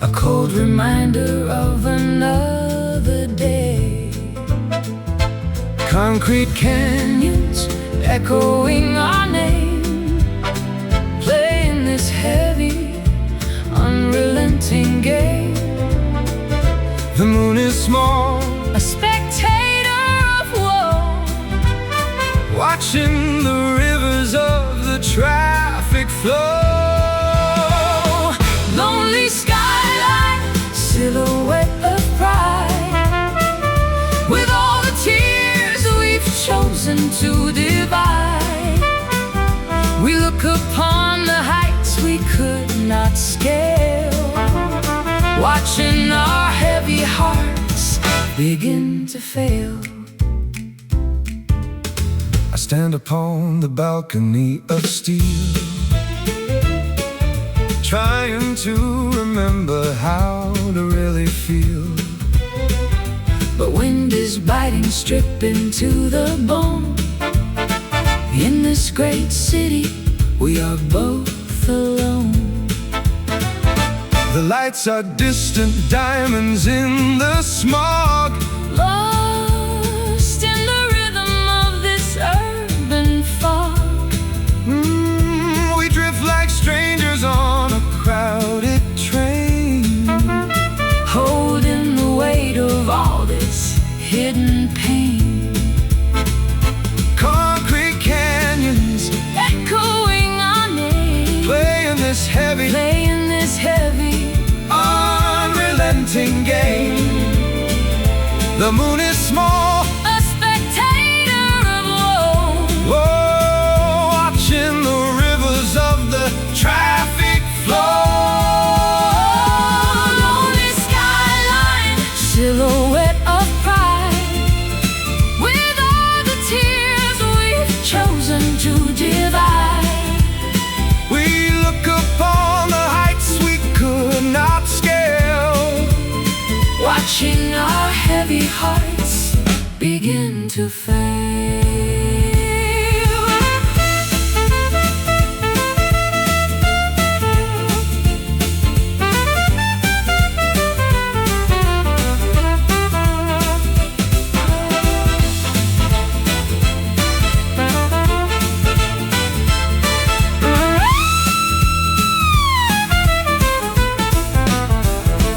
a cold reminder of another day. Concrete Canyons echoing our name, playing this heavy, unrelenting game. The moon is small, A spectator of woe, watching the rivers of the traffic flow. lonely skyline, silhouette of pride. With all the tears we've chosen to divide, we look upon the heights we could not scale, watching our heavy hearts begin to fail. I stand upon the balcony of steel, trying to remember how to really feel. But wind is biting, stripping to the bone. In this great city, we are both alone. The lights are distant diamonds in the smog, Lost in the rhythm of this urban fog. we drift like strangers on a crowded train, Holding the weight of all this hidden pain. concrete canyons Echoing our name, playing this heavy, playing this heavy, unrelenting game. The moon is small, a spectator of woe, watching the rivers of the traffic flow. lonely skyline, silhouette of pride. With all the tears we've chosen to divide, We look upon the heights we could not scale, watching our heavy hearts begin to fail.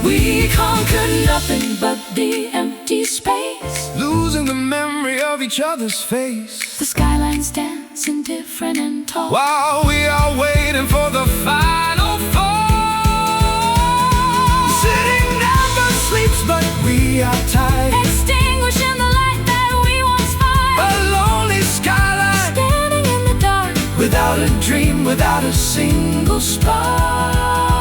We conquered nothing but the empty space. losing the memory of each other's face, The skylines dance indifferent and tall, while we are waiting for the final fall. City never sleeps, but we are tired, extinguishing the light that we once fired. a lonely skyline, Standing in the dark, without a dream, without a single spark.